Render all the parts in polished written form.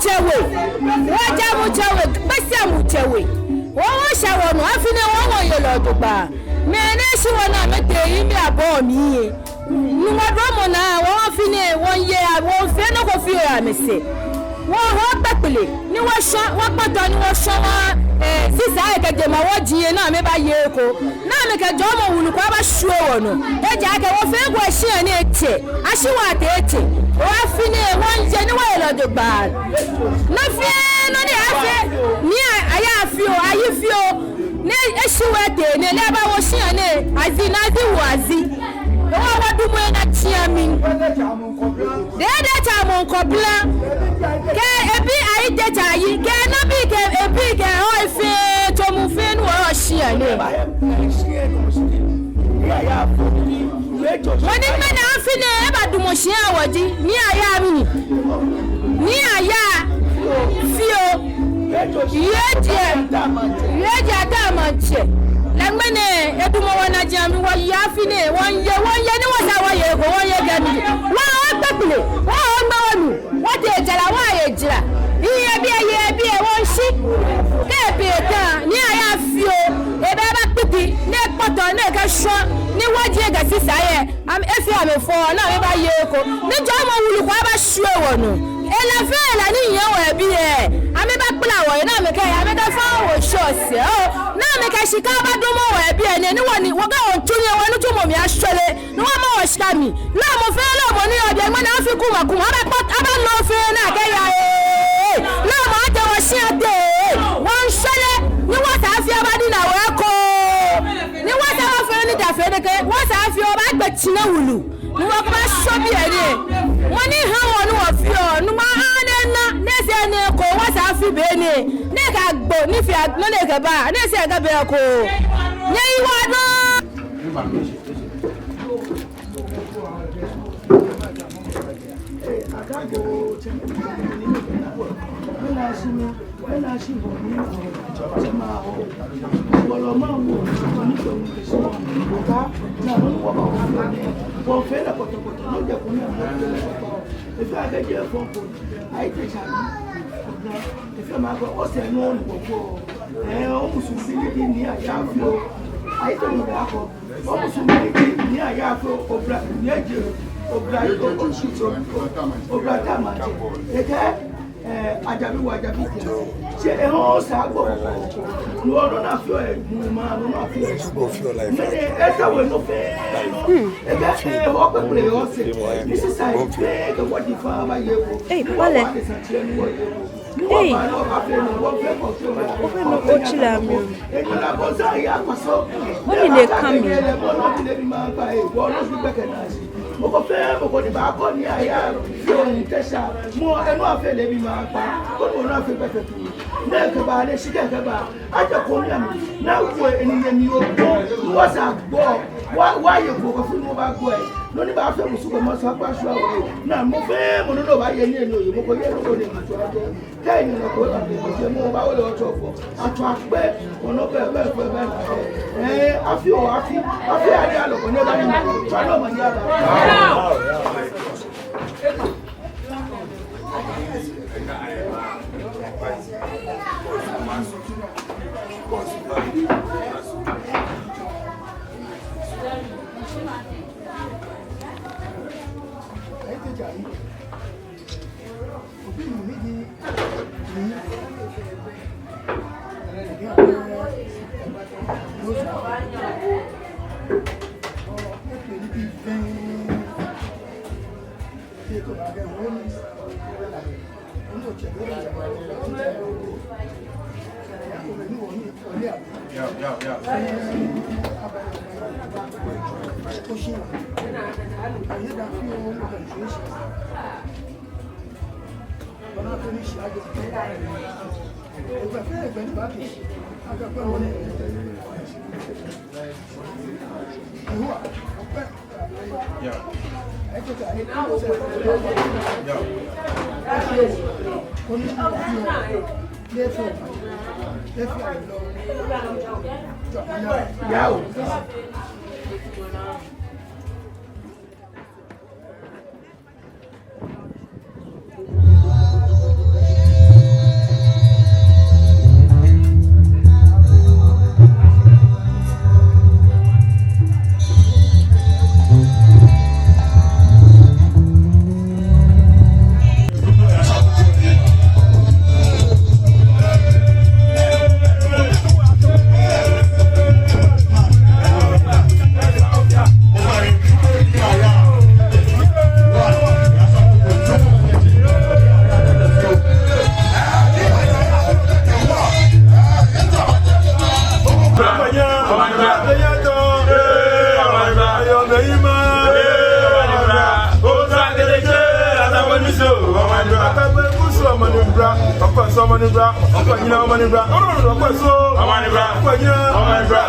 muchewe waja muchewe basi muchewe wo shawo no afine wo yelo dogba me ne shi wona mete imi abo mi nuwadomo na wo afine won ye wo fe no ko fi ya mese wo ho pepele ni wo sho wo poto ni wo sho wa sisa ekeje ma wo jiye na me ba ye ko na me ke jo mo wulu kwa ba shuo wo no eje ake wo fe gwa shi ni eche ashiwa te eche wo afine won je ni wo yelo dogba na fi no ni afi ni aya afi o ayi fi o ne eshiwete ne le ba wo shi ne azinazi wo azi wo wadumo na chiami dede cha mon kobla ke ebi ayi deta yi ke no bi ke ebi ke o ife to mu fe nu o shi ne woni me na afi ne e ba dumo shi awodi ni aya mi ni aya fio yeje adamanche lengmene edumo wana jami wo yafine won ye ni wasa wo ye go won ye gami wa o gbepele wa o gba wonu wo de jara wa ye jira iye bi won shi ke bi ta ni aya fio e be ba pipi ne poto ne ka so ni waje ga sisa ye am efi amefo na me ba ye ko ni jo mo wulu ko ba shuo wonu ela fela ni yen wo bi e ame ba pla wo na me ka ame ka fa wo shose o na me ka shika ba do mo wo bi e ni woni wo ga won tunye wo nu tumo mi asole ni wo mo wo shika mi la mo fe la mo ni obi egbe na fi kuma aba no fe na ke ya la mo ate wo shi ate won shele ni wo ta fi aba di na wo ko ni wo ta wo fe ni da fe de ke wo ta fi o ba gbe tina wulu ni wo ba so bi e ni mo ni han wo ni wo fi o nu ma na nese ne ko wa sa fi be ni ne ka gbo ni fi agbo ne ka ba nese ga be ko nye iwa do if I get your phone call, I take if I'm not going to almost near Yafio, I don't know that almost near Yafio or Black Yager or Black or Black Ajabi wajabi se e ho sa go no no na fio e ma no na fio life e ta we no fe e ga e ho pe play o se this is I take what the farmer ye go hey pale hey ofe no ochila mi when they come mo fe mo ni ba ko ni aya yo ni tesha mo enu afe le bi ma pa ko mo na fe pepe tu na ke ba le shike ke ba aja ko ni ami na wo eni ye mi o wo sa gbo wa ye ko ko fu mo ba gbo e no ni ba fe mo su ko mo sa pa su awo na mo fe mo no ba ye ni eni oye mo ko ye no ni ma tu ajo kai ni ko ba se mo ba wo le o to fo atu ape ono be afi ade alo ko ne ba ni tu alo mo ni aba Omanibra, Omanibra, Omanibra, Omanibra,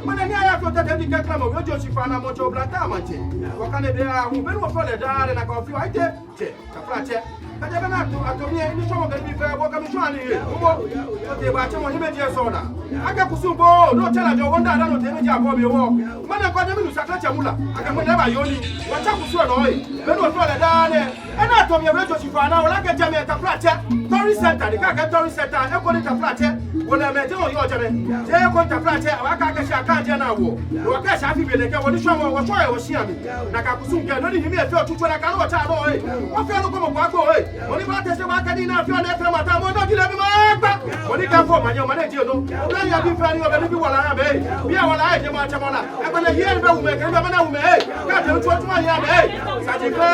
Mana ni aya tota tedi kakla mo jojo sifana mo cho blata manche. Wakane be a hu benu fole dare na ka fi waite. Che, ka frache. Ka je na to atomie ni so mo ga bi fe bo ka mi so ani e. Mo o te ba che mo ni be je so na. Aga kusumbo no tela jo wonda da no te meji abo mi wo. Mana ko je mi sakla chamula. Aga mo ne ba yoni. Wa cha kusu no e. Benu fole dare. E na atomie jojo sifana o la ke je me ka frache. Tourist center ni ka ka tourist center e ko ni ta frache. Wona me je o yo je me. Je ko ta frache wa ka ka sha je na wo no ka sha fi bele ke woni so mo wo so e wo sia mi na ka kusun ke no ni mi e fe otutu na ka no cha no e wo fe no ko mo gba go e woni ba te se ba ka di na fi o na e fe mata mo no di le mi ma gba woni ka fo ma nye ma na je no o na ya bi fa ni o be ni bi wala na be bi a wala e je ma cha mo na e ba na here be wu me ke be ma na wu me e ka je tu tu ma ya be sa je fe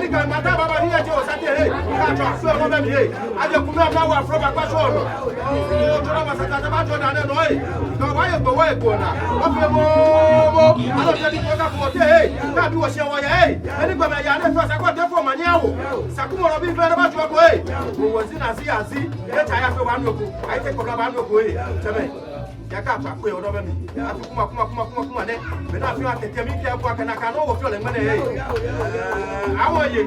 ni ka mata baba ni e je o sa te e ka cho so mo be mi e a je ku me na wa fro ba pa so no o to na ma sa ta ba jo na ne no e to wa ye go na ofe mo alo je di ko ka ko te ka bi wo se wo ye eni gba me ya le so sa ko te fo ma ni awo sa ku mo ro bi fe ba ju ko e wo si na si azi e ta ya fe wa nu ko ai te ko ba nu ko e chebe ya ka pa ko e odo be mi a fi kuma ne me na fi wa te te mi ke ko ka na ka no wo fi ole ngene e awon ye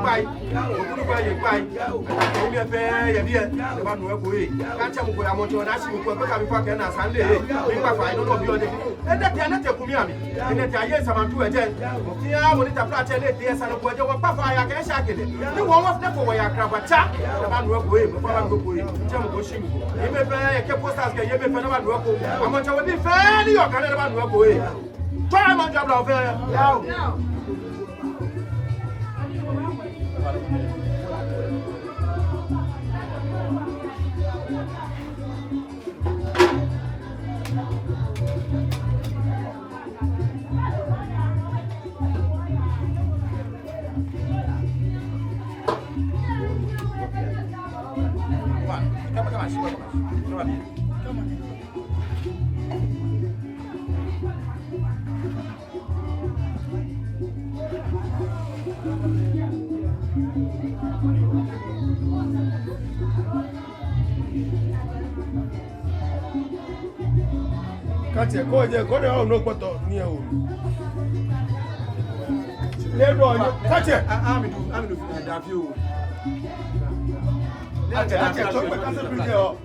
pai o ku ba ye pai o mi fe ye bi e ba nu e ko e ka che mo ko ya mo to na si mo ko ka bi fa ke na san le e mi pa fa no no bi o de ende te na te kumi ami ende te aye samantu eje o ki a woni ta fra che le te sa no ko je wo pa fa ya ke sha kele ni wo wo fe ko wo ya kra ba cha ba nu e ko e mo fa ba nu ko e che mo ko shi mo e me fe ye ke posters ke ye me fe na ba nu ko amo cha wo bi fe ni yo ka le ba nu ko e try man job la fe ya Kati ko je ko de o no poto ni e o le do ni kati amidu da fi o ate to pe ka se bi de o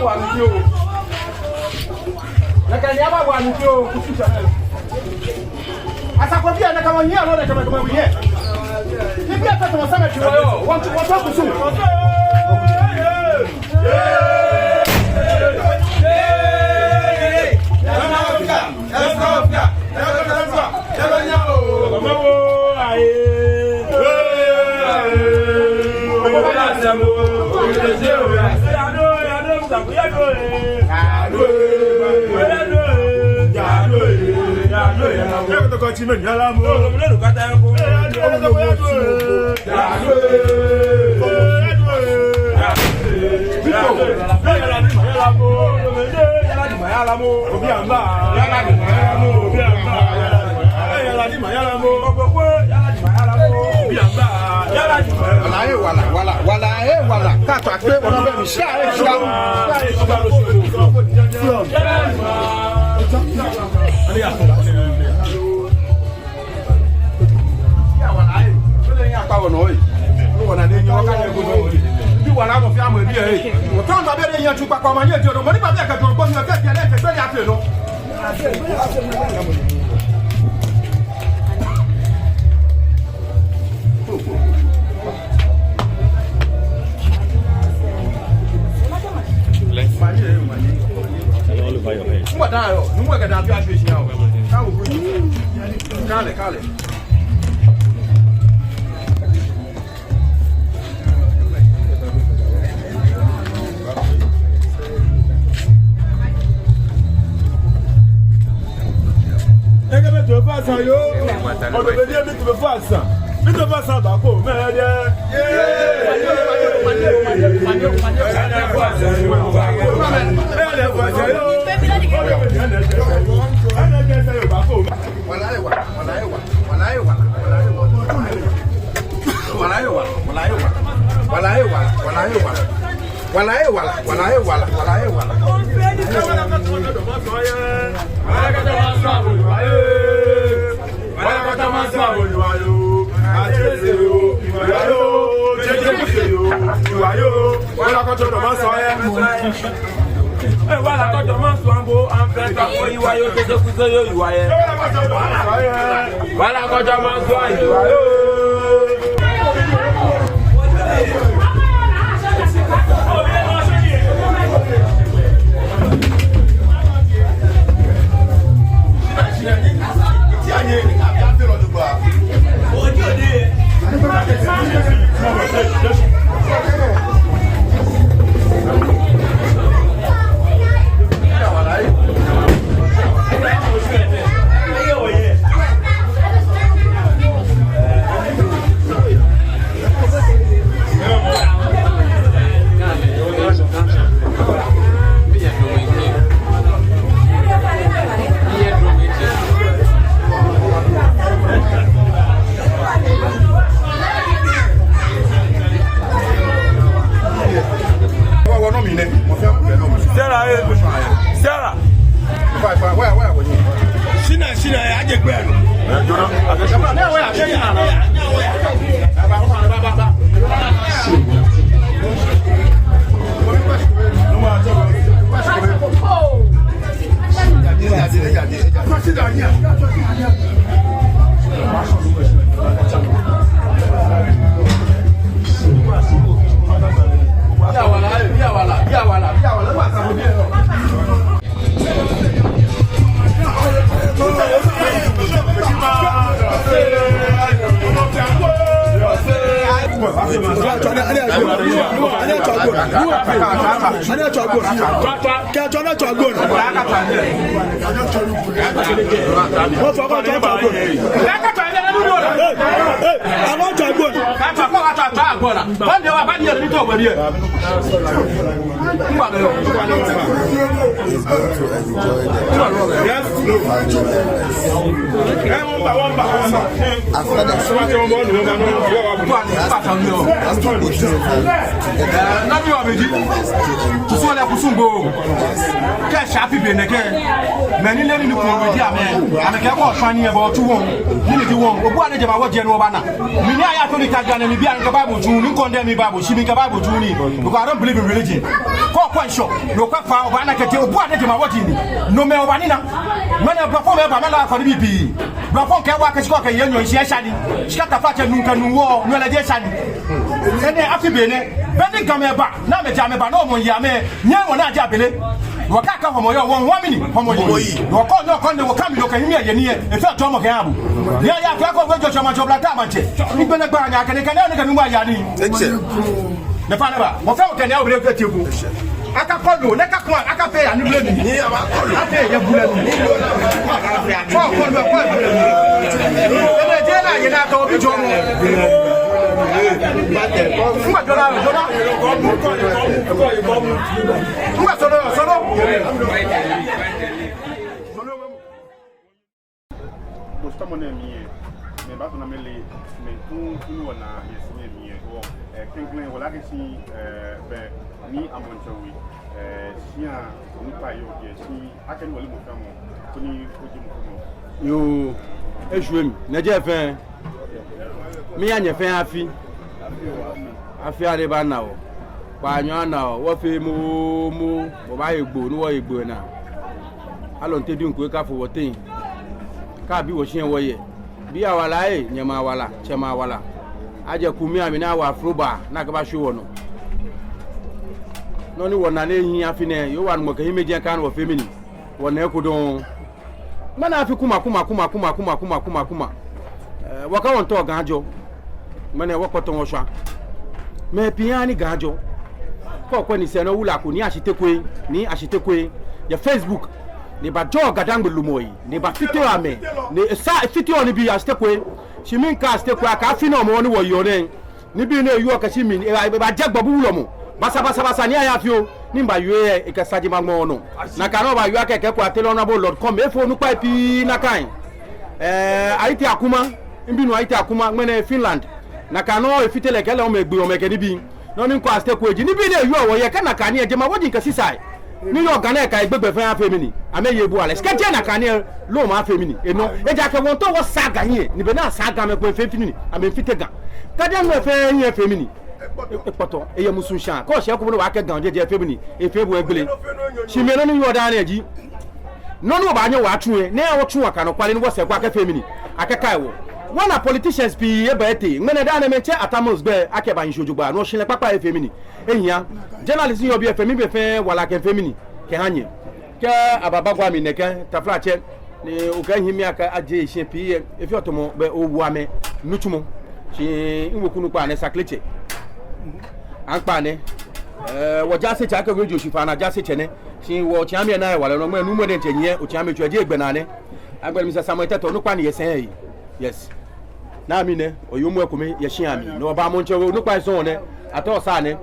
wa ni o. Na kan ya ba wa ni o ku su cha. Asa ko bia na ka won ya lo na ka ma wi he. Ni bia ta to sa na chi wo yo. Won to ku su. Wala kato akpe ona be mi sha Yes. I don't believe in religion. No kwa bana kete obu ade ma wodi ni no me obani na mana perform e ba mala for bibi perform ke wa ke siko ke yenyo isi shadi shika fa che nunka nuwo no la je shadi ene afibe ne beni game ba na me jame ba no mo ya me nye mo na ja bele waka ka homo yo won 1 minute homo yi no ko no ko ne wo kam do ka himi ye ni e fe to mo ke abu ya ya fa ko wejo chama chobla ta manche ni bene gba nya ke ne ka nu wa ya ni ne fa ne ba mo fe o ke ne o bele fe tebu aka kọlu ne ka kun aka pe ani bule ni aba kọlu ate ye bule ni ko kọlu ko bule ni ene je na ye na to bi jo mo fuma dola fuma solo Gostamos na minha me bato na mele me tu na yesinye minha o kenklen wala ke si be ni amonchawi sia nipa yo ye si akeni wale mo famo kuni oji mo famo yo ejuem na je fen mi anye fen afi are ba na o pa anyo na o wo fe mo bo ba egbo ni wo egbo na alo nte dun ko ka fo wotin ka bi wo hien wo ye bi awala e nyama awala chema awala aje kumi amina wa afroba na ka ba show no no ni wona na ehin afi ne yo wa no ka himeji kan wo femini wona ekudon mana afi kuma waka won to ganjo mana wakoto won sha me piani ganjo ko ni se no wula ko ni ashitekwe ya Facebook ni ba jo gadangbe lumoyi ni ba fitio ame ni sa fitio ni bi ashitekwe shimin ka ashitekwe aka afi no mo ni wo yo ne ni bi ne yo ka shimin ba jagba bu wulo mo basa ni aya fio ni ba yue e ka saji magmo no na ka no ba yue keke kwa tele honorable lord come e fo nu pa pi na kan aiti akuma mbinu aiti akuma ngene Finland na ka no e fitele kele o megbe o meke ni bi no ni kwa stake weji ni bi ne yu owo ye ka na ka ni e je ma wodi nka sisai ni yo gana e ka egbegbe fan afemini ameye bu ale skete na ka ni lo ma afemini eno e ja ke won to wo saga yin ni be na saga me ko efemini ame fitega ka de no efe yin efemini epoto eye musunshan ko se ko no wa ke gan jeje efemini efebu egbele shimeno ni yo da na eji no no ba nya wa tun e na wo tun aka no kwale ni wo se kwa ke femini akeka ewo wana politicians bi e ba ete ngene da na menche atamos be akeba nsojugba no shile papa efemini ehia journalism yo bi efemi be fe wala ke efemini ke hanye ke ababagwa mi neke tafla che ni o ka himi aka aje ise pi efi otomo be owu ame nutumo shi nwokunu pa ne sakleche anpa ne wo jase cha ka wejo shifa na jase chene shi wo chiamie na wala no manu mo de ntenye o chiamie twaje egbenane agbere mi sa samuel teto no pa ne yesen yi yes na mi ne oyomu ekome ye shiami no ba mo nche no pa so ne ato sa ne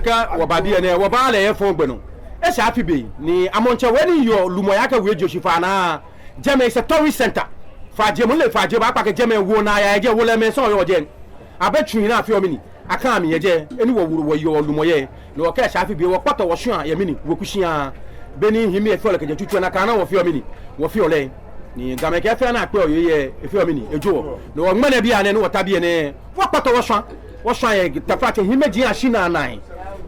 ka wo ba bi ne wo ba le ye fon gbenu e sha fi be ni amonche we ni yo lumoya ka wejo shifa na jeme is a tourist center faje mo le faje ba pa ke jeme wo na ya je wo le me so yo je abetwi na afi o mini aka mi yeje eni wo wuru wo yo lumoye no ka sha fi be wo poto wo hwan ye mini wo kushia beni himi e fole ke je tutu na kana wo fi o mini wo fi ole ni game ke fe na pe o ye e fi o mini ejo no wo ngmane bia ne no wo tabie ne wo poto wo hwan ye tafate himeji ashina nan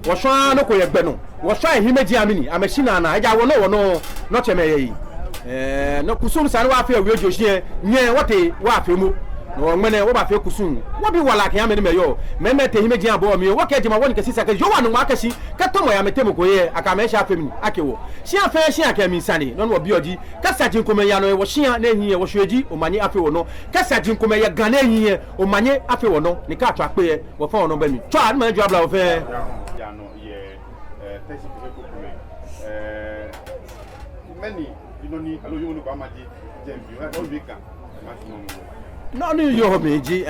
wo hwan no ko ye gbe no wo hwan himeji amini amashina na eja wo no no cheme ye no kusum sare wa fe o wejo hie nye wote wa fe mu no ngmene wo ba fe kusum wo bi wala kan amene meyo memete himeji abo mi wo ke jema woni kasi saka yo wa no makasi ka tomo ya metemu ko ye aka me sha fe mi akewo hia fe hia ka mi sane no no bi oji kasa jin kome ya no wo hia na hie wo hweji o manye afe wo no kasa jin kome ya gana hie o manye afe wo no ni ka twa pe ye wo fa no ba mi twa na ju abla wo fe ya no ye tesi ko ko kome many ni alo yo no ba maji jembi o wika maximum no ni yo meji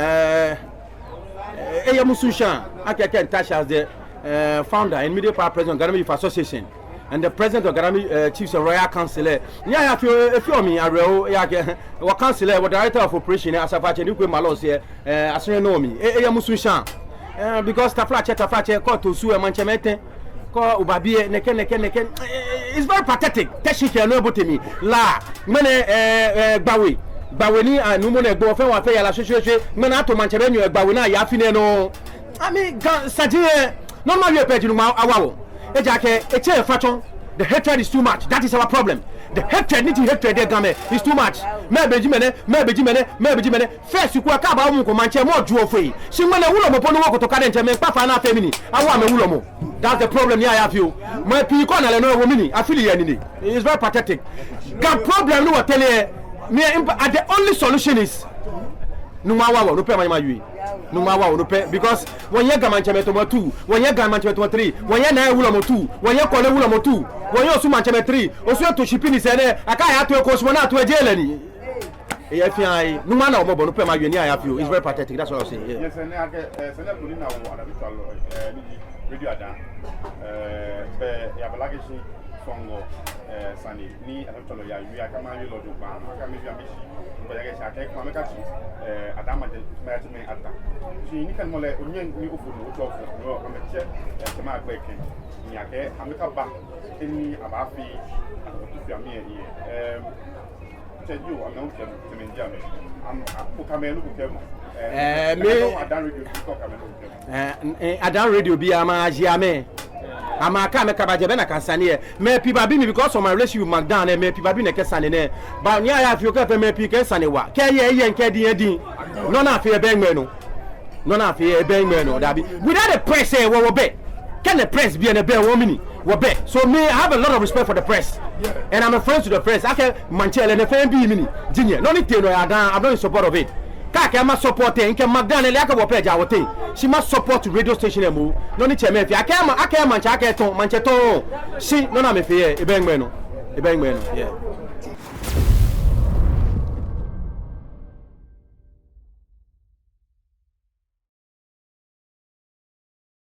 eya musushan akeke ntasha the founder and media power president Ghana Youth Association and the president of Garami Chiefs and Royal Council. Yeah, if you me, I will, yeah, council, what director of operation, as a father, you could malos here, as you know me, Musushan, because Tafrache, called to sue a manchamete, call Ubabie, neken. It's very pathetic. Teshiki and nobody me, la, many Bawi. Baweni and Numone Bofen wa fe la shoshe mena to Manchevenu Bawina Yafine no I mean Sajie no ma we page no ma awawo ejake eche faton the hatred is too much that is our problem the hatred hatred game is too much me bejimene first ku aka ba mu ko manche mo ju ofei shi mena wulo mo ponu wo to ka de nche me papa na femini awa me wulo mo that's the problem here I have you my pi ko na le no wo mini afili ya ni it's very pathetic got problem no tell you the only solution is Numawa no pay my Numawa no pay because when you gaman chemetomo 2, when you gaman chemetomo 3, when you na wulomo 2, when you kole wulomo 2, when you su mancheme 3, oso to shipini sene aka ya to ekosmona to ejele ni. EFI Numana omo no pay my ni I have you. It's very pathetic. That's what I'm saying. Yes, and I send up to now on a radio ada. Be ya balagisi songo Sunday ni atolo ya wi akama wi lodo ba aka me bi ambishi ko ya ga shaka ko ameka chi adama de me ata chi ni kan mole onyen ni ofu no to ofu no ameche tema agba eken ni ake ameka ba eni abafi atotu fi ami e cheju amon kem temenja me am ko kamelu ko kemo me adan radio ko kamelu adan radio bi ama ajiame ama ka me kabaje be na kansane me piba bi me because of my relationship with McDonald me piba bi na kesane ne ba ni aya fi o ka fe me pi kesane wa ke ye nke din no na fe be ngme no da bi without the press wo be can the press be na be wo mini wo be so me I have a lot of respect for the press and I'm a friend to the press ake manchele ne fe bi mini jinye no ni te no I'm not in support of it kaka ma support nke McDonald aka wo page awote she must support radio station emu no ni cheme fi aka mancha aka ton manche ton she no na me fe e be ngme no yeah